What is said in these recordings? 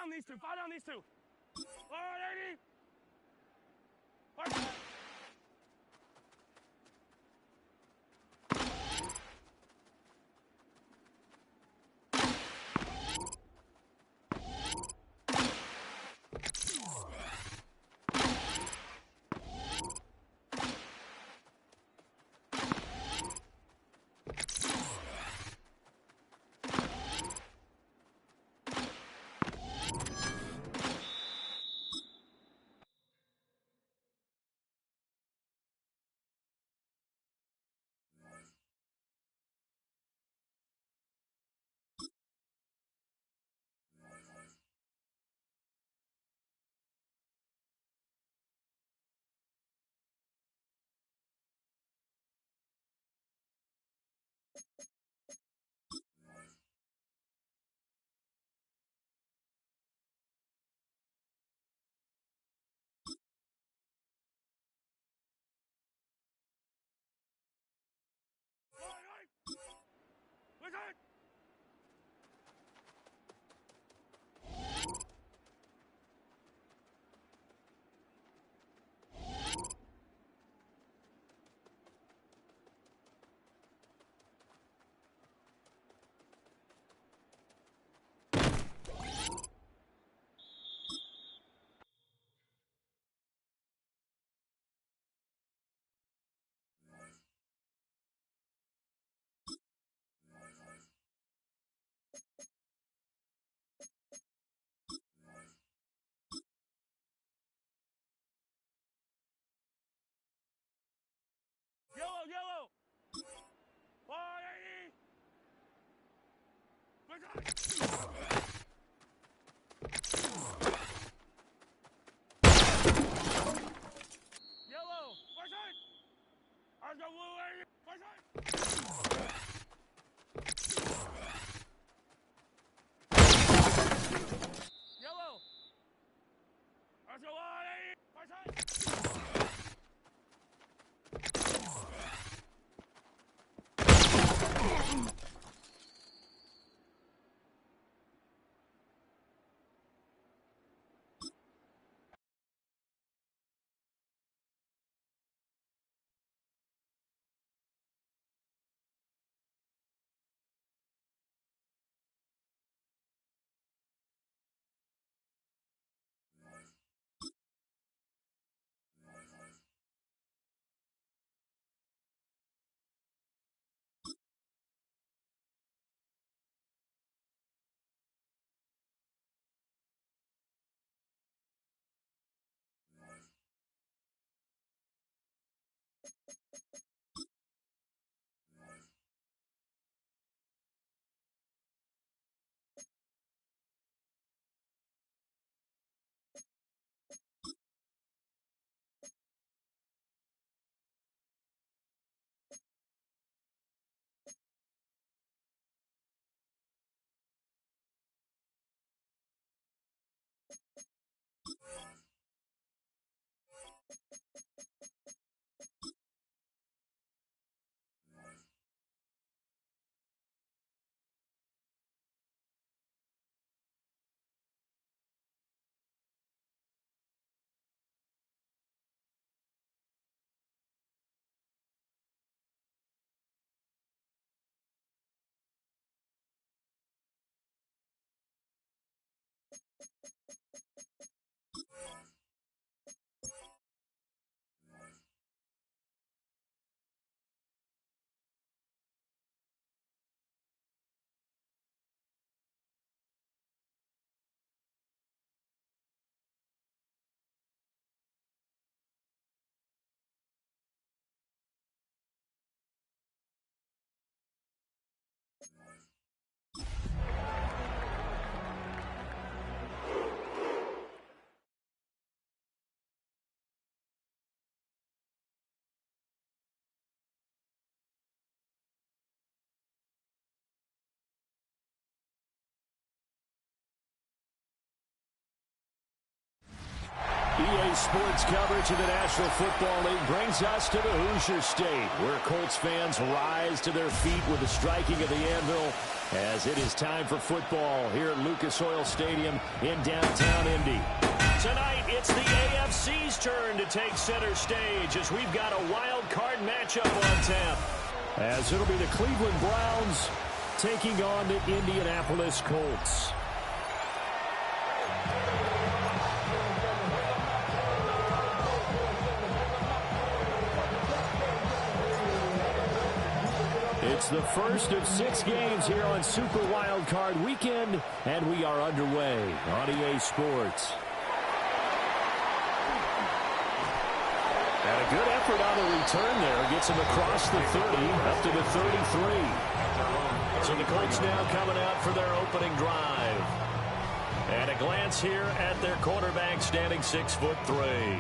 down these two. Fire down these two. 180. Fire. Listen! Yellow, yellow! 180! Yellow, listen! I've got blue 80! Listen! Yellow! I've got 180! Listen! Today's sports coverage of the National Football League brings us to the Hoosier State, where Colts fans rise to their feet with the striking of the anvil as it is time for football here at Lucas Oil Stadium in downtown Indy. Tonight, it's the AFC's turn to take center stage as we've got a wild card matchup on tap. As it'll be the Cleveland Browns taking on the Indianapolis Colts. It's the first of 6 games here on Super Wildcard Weekend, and we are underway on EA Sports. And a good effort on the return there. Gets him across the 30, up to the 33. So the Colts now coming out for their opening drive. And a glance here at their quarterback standing 6'3".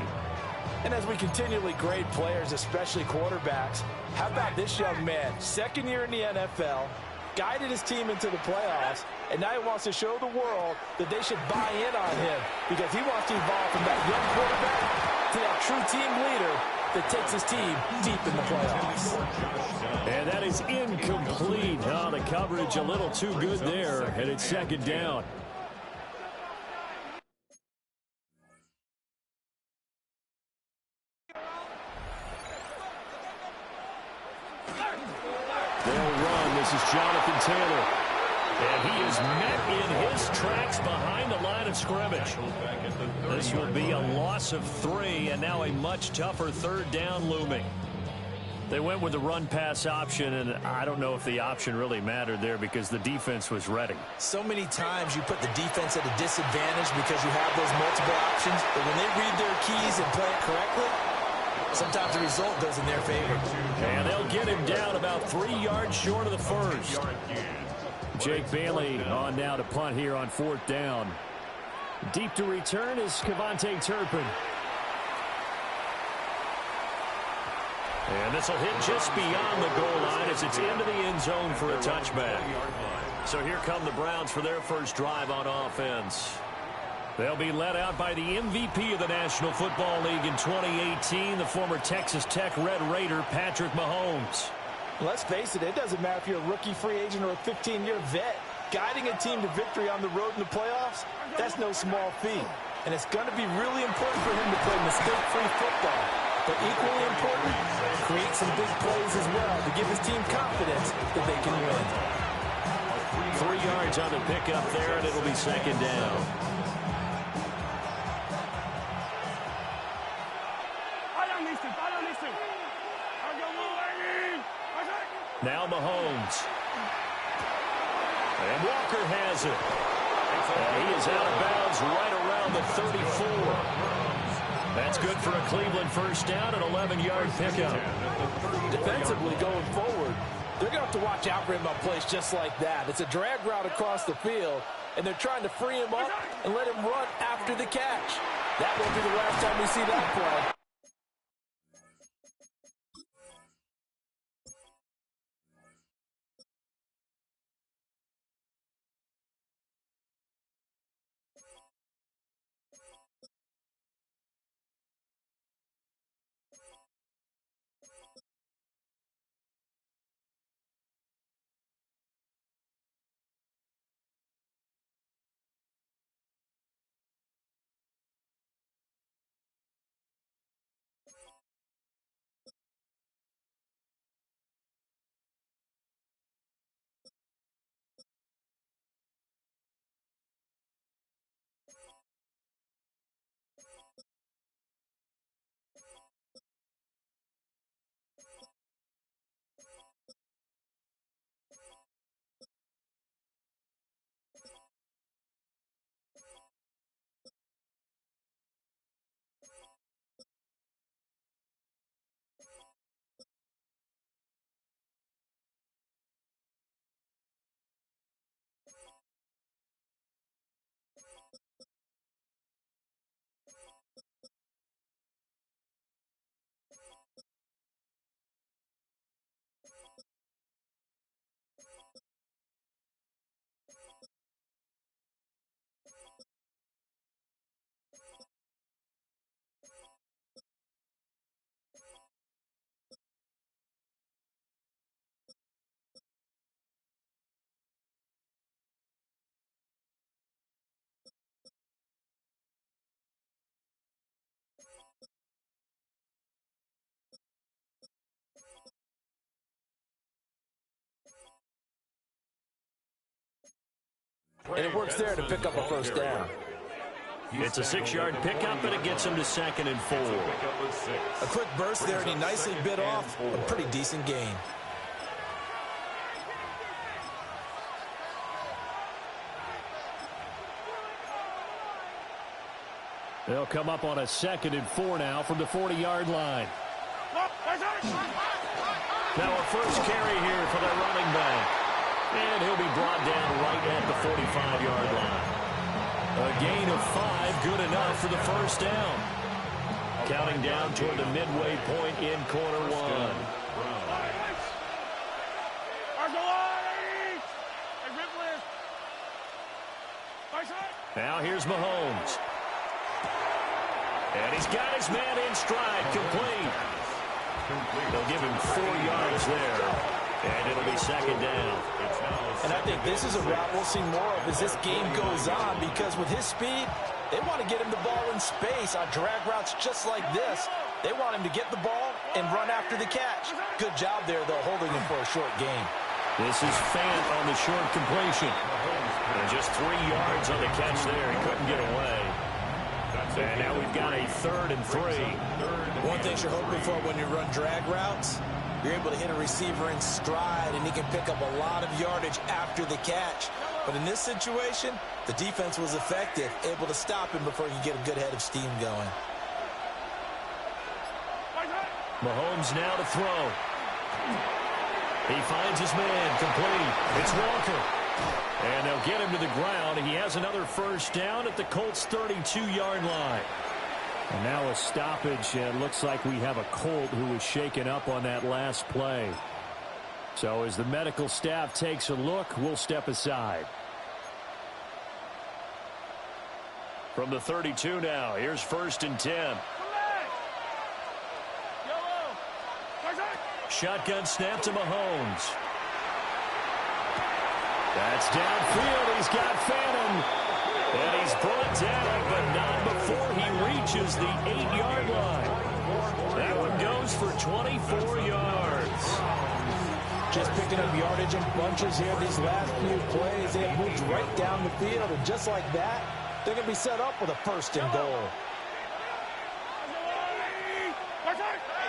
And as we continually grade players, especially quarterbacks, how about this young man? Second year in the NFL, guided his team into the playoffs, and now he wants to show the world that they should buy in on him because he wants to evolve from that young quarterback to that true team leader that takes his team deep in the playoffs. And that is incomplete. Oh, the coverage a little too good there, and it's second down. They'll run. This is Jonathan Taylor. And he is met in his tracks behind the line of scrimmage. This will be a loss of 3, and now a much tougher third down looming. They went with the run-pass option, and I don't know if the option really mattered there because the defense was ready. So many times you put the defense at a disadvantage because you have those multiple options, but when they read their keys and play it correctly, sometimes the result goes in their favor. And they'll get him down about 3 yards short of the first. Jake Bailey on now to punt here on 4th down. Deep to return is Kevontae Turpin. And this will hit just beyond the goal line as it's into the end zone for a touchback. So here come the Browns for their first drive on offense. They'll be led out by the MVP of the National Football League in 2018, the former Texas Tech Red Raider, Patrick Mahomes. Let's face it, it doesn't matter if you're a rookie free agent or a 15-year vet. Guiding a team to victory on the road in the playoffs, that's no small feat. And it's going to be really important for him to play mistake-free football. But equally important, create some big plays as well to give his team confidence that they can win. 3 yards on the pickup there, and it'll be second down. Now Mahomes. And Walker has it. And he is out of bounds right around the 34. That's good for a Cleveland first down, an 11-yard pickup. Defensively going forward, they're going to have to watch out for him on plays just like that. It's a drag route across the field, and they're trying to free him up and let him run after the catch. That won't be the last time we see that play. and it works there to pick up a first down. It's a 6-yard pickup, and it gets him to 2nd and 4. A quick burst there, and he nicely bit off a pretty decent gain. They'll come up on a 2nd and 4 now from the 40-yard line. Now a first carry here for the running back. And he'll be brought down right at the 45-yard line. A gain of 5, good enough for the first down. Counting down toward the midway point in quarter 1. Now here's Mahomes. And he's got his man in stride, complete. They'll give him 4 yards there, and it'll be 2nd down. And I think this is a route we'll see more of as this game goes on, because with his speed, they want to get him the ball in space on drag routes just like this. They want him to get the ball and run after the catch. Good job there, though, holding him for a short gain. This is Fant on the short completion. And just 3 yards on the catch there. He couldn't get away. And now we've got a 3rd and 3. One thing you're hoping for when you run drag routes, you're able to hit a receiver in stride, and he can pick up a lot of yardage after the catch. But in this situation, the defense was effective, able to stop him before he could get a good head of steam going. Mahomes now to throw. He finds his man, complete. It's Walker. And they'll get him to the ground. He has another first down at the Colts' 32-yard line. And now a stoppage, and it looks like we have a Colt who was shaken up on that last play. So as the medical staff takes a look, we'll step aside. From the 32 now, here's 1st and 10. Shotgun snap to Mahomes. That's downfield. He's got Phantom. And he's brought down, but not before he reaches the 8-yard line. That one goes for 24 yards. Just picking up yardage in bunches here these last few plays. They have moved right down the field, and just like that, they're going to be set up with a 1st and goal.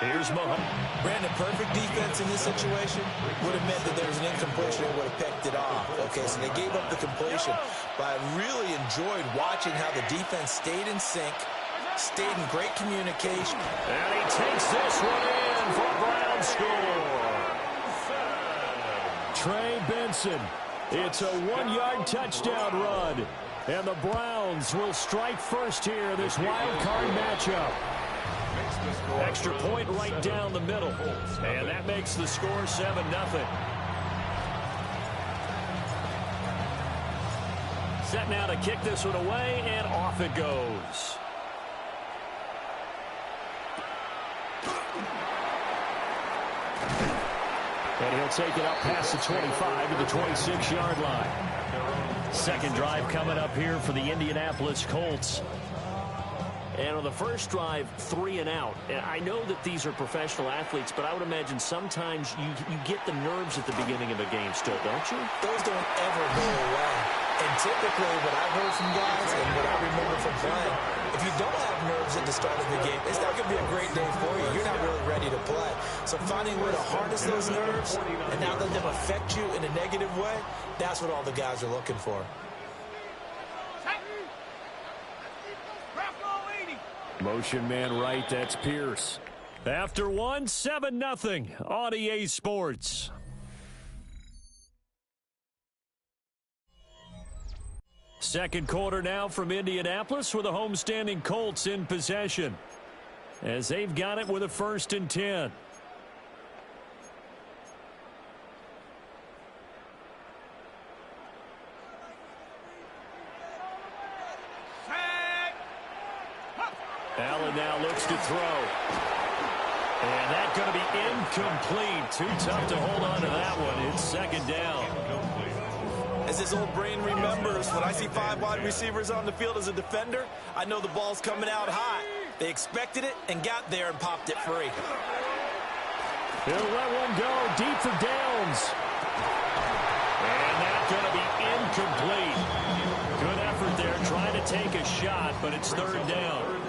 Here's Mahomes. Brandon, perfect defense in this situation would have meant that there was an incompletion and would have picked it off. Okay, so they gave up the completion. But I really enjoyed watching how the defense stayed in sync, stayed in great communication. And he takes this one in for a Brown score. Trey Benson. It's a 1-yard touchdown run. And the Browns will strike first here in this wild card matchup. Extra point right down the middle. And that makes the score 7-0. Set now to kick this one away, and off it goes. And he'll take it up past the 25 to the 26-yard line. Second drive coming up here for the Indianapolis Colts. And on the first drive, 3 and out. And I know that these are professional athletes, but I would imagine sometimes you get the nerves at the beginning of a game still, don't you? Those don't ever go away. And typically what I've heard from guys and what I remember from playing, if you don't have nerves at the start of the game, it's not going to be a great day for you. You're not really ready to play. So finding a way to harness those nerves and not let them affect you in a negative way, that's what all the guys are looking for. Motion man right, that's Pierce. After one, 7-0 on EA Sports. Second quarter now from Indianapolis with the homestanding Colts in possession, as they've got it with a 1st and 10. Allen now looks to throw. And that's going to be incomplete. Too tough to hold on to that one. It's 2nd down. As his old brain remembers, when I see 5 wide receivers on the field as a defender, I know the ball's coming out hot. They expected it and got there and popped it free. He'll let one go deep for Downs. And that's going to be incomplete. to take a shot, but it's third down.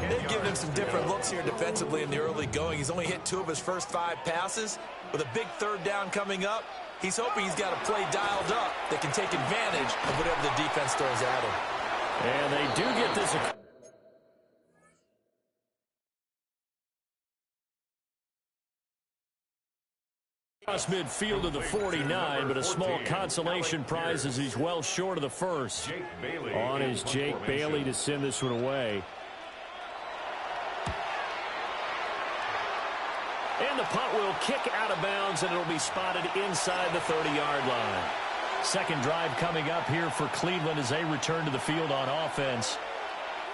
They've given him some different looks here defensively in the early going. He's only hit 2 of his first 5 passes. With a big third down coming up, he's hoping he's got a play dialed up that can take advantage of whatever the defense throws at him. And they do get this. Across midfield of the 49, but a small consolation prize as he's well short of the first. On is Jake Bailey to send this one away. And the punt will kick out of bounds, and it'll be spotted inside the 30-yard line. Second drive coming up here for Cleveland as they return to the field on offense.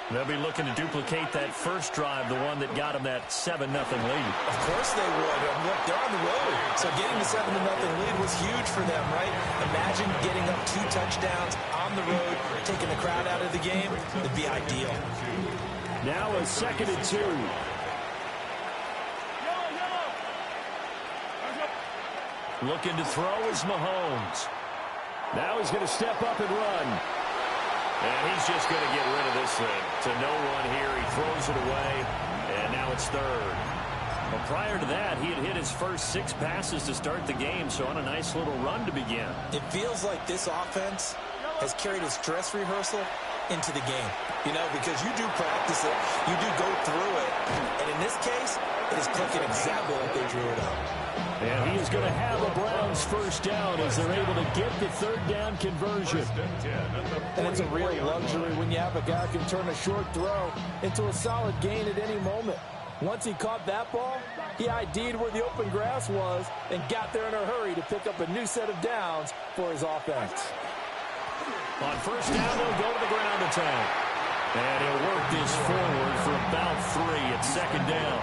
They'll be looking to duplicate that first drive, the one that got them that 7-0 lead. Of course they would. Look, they're on the road. So getting the 7-0 lead was huge for them, right? Imagine getting up 2 touchdowns on the road, taking the crowd out of the game. It'd be ideal. Now a 2nd and 2. Looking to throw is Mahomes. Now he's going to step up and run. And he's just going to get rid of this thing. To no one here. He throws it away. And now it's third. Well, prior to that, he had hit his first 6 passes to start the game, so on a nice little run to begin. It feels like this offense has carried its dress rehearsal into the game. You know, because you do practice it. You do go through it. And in this case, it is clicking exactly like they drew it up. And he is going to have a Browns first down as they're able to get the third down conversion. And it's a real luxury when you have a guy who can turn a short throw into a solid gain at any moment. Once he caught that ball, he ID'd where the open grass was and got there in a hurry to pick up a new set of downs for his offense. On first down, they'll go to the ground attack. And he'll work this forward for about 3 at 2nd down.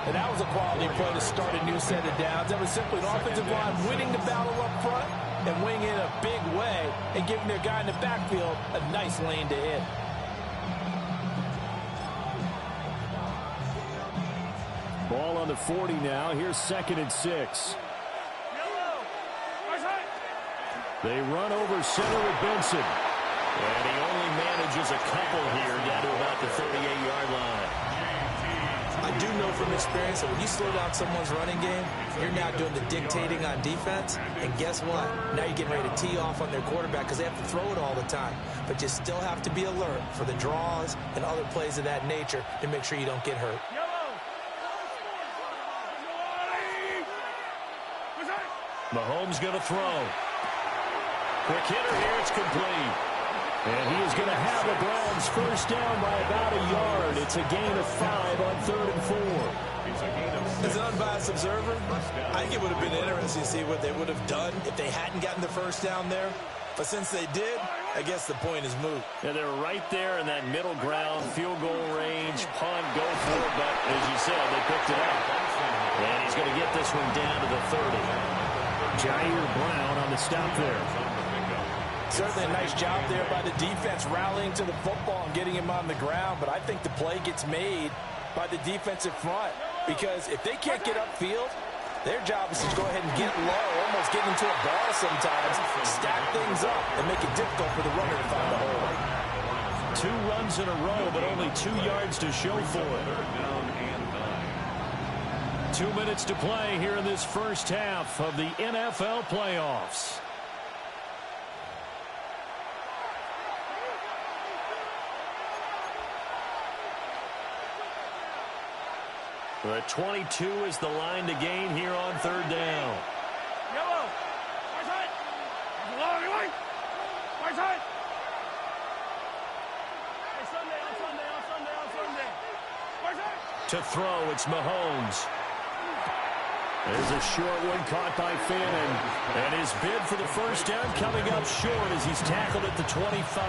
And that was a quality play to start a new set of downs. That was simply an offensive line winning the battle up front and winning in a big way and giving their guy in the backfield a nice lane to hit. Ball on the 40 now. Here's 2nd and 6. They run over center with Benson. And he only manages a couple here down to about the 38-yard line. I do know from experience that when you slow down someone's running game, you're now doing the dictating on defense. And guess what? Now you're getting ready to tee off on their quarterback because they have to throw it all the time. But you still have to be alert for the draws and other plays of that nature to make sure you don't get hurt. Mahomes going to throw. Quick hitter here. It's complete. And he is going to have the Browns first down by about a yard. It's a gain of 5 on 3rd and 4. As an unbiased observer, I think it would have been interesting to see what they would have done if they hadn't gotten the first down there. But since they did, I guess the point is moot. Yeah, they're right there in that middle ground, field goal range, punt, go for it. But as you said, they picked it up. And he's going to get this one down to the 30. Jair Brown on the stop there. Certainly a nice job there by the defense rallying to the football and getting him on the ground. But I think the play gets made by the defensive front. Because if they can't get upfield, their job is to go ahead and get low, almost get into a ball sometimes, stack things up, and make it difficult for the runner to find the hole. 2 runs in a row, but only 2 yards to show for it. 2 minutes to play here in this first half of the NFL playoffs. The 22 is the line to gain here on 3rd down. Yellow. Right side. Right side. Hey, Sunday. Right side. To throw, it's Mahomes. There's a short one caught by Fannin. And his bid for the first down coming up short as he's tackled at the 25.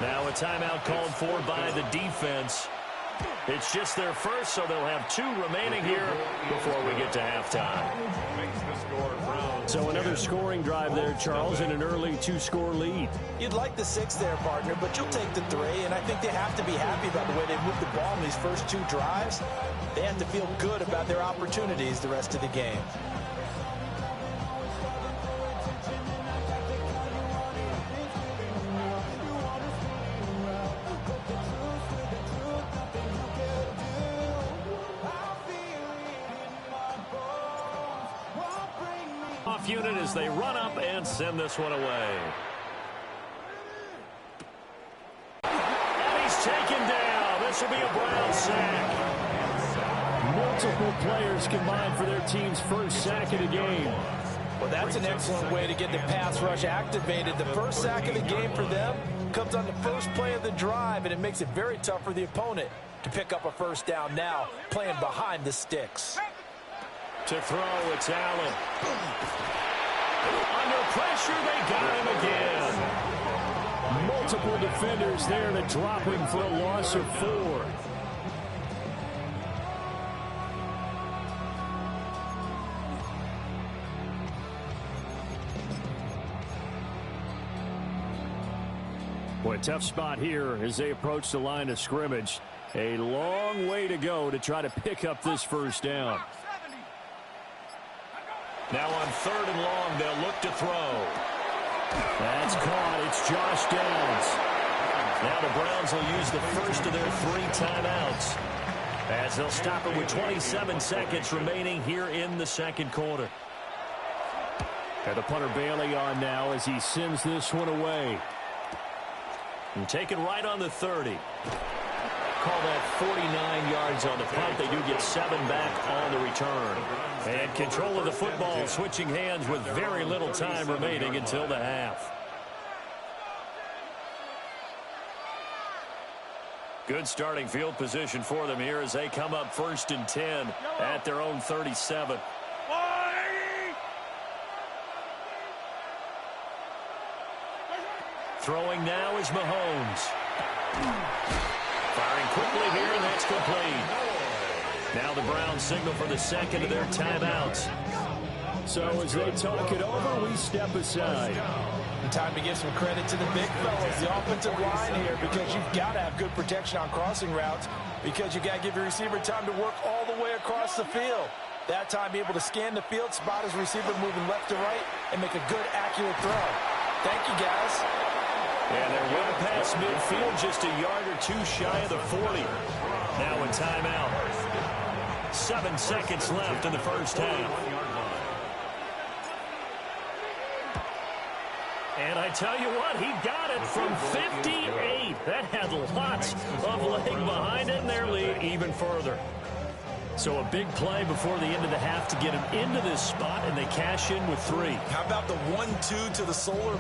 Now a timeout called for by the defense. It's just their first, so they'll have 2 remaining here before we get to halftime. So another scoring drive there, Charles, and an early 2-score lead. You'd like the 6 there, partner, but you'll take the 3, and I think they have to be happy about the way they moved the ball in these first 2 drives. They have to feel good about their opportunities the rest of the game. kickoff unit as they run up and send this one away. And he's taken down. This will be a Brown sack. Multiple players combined for their team's first sack of the game. Well, that's an excellent way to get the pass rush activated. The first sack of the game for them comes on the first play of the drive, and it makes it very tough for the opponent to pick up a first down now, playing behind the sticks. To throw, it's Allen. Under pressure, they got him again. Multiple defenders there to drop him for a loss of 4. Boy, tough spot here as they approach the line of scrimmage. A long way to go to try to pick up this first down. Now on 3rd and long, they'll look to throw. That's caught. It's Josh Downs. Now the Browns will use the first of their 3 timeouts as they'll stop it with 27 seconds remaining here in the second quarter. Got the punter Bailey on now as he sends this one away. And take it right on the 30. Call that 49 yards on the punt. They do get 7 back on the return. And control of the football, switching hands with very little time remaining until the half. Good starting field position for them here as they come up 1st and 10 at their own 37. Throwing now is Mahomes. Firing quickly here, and that's complete. Now the Browns signal for the second of their timeouts. So as they talk it over, we step aside. Time to give some credit to the big fellas, the offensive line here, because you've got to have good protection on crossing routes, because you've got to give your receiver time to work all the way across the field. That time, be able to scan the field, spot his receiver moving left to right, and make a good, accurate throw. Thank you, guys. And they're well past midfield, just a yard or 2 shy of the 40. Now a timeout. 7 seconds left in the first half. And I tell you what, he got it from 58. That had lots of leg behind it, and their lead even further. So a big play before the end of the half to get him into this spot, and they cash in with 3. How about the 1-2 to the solar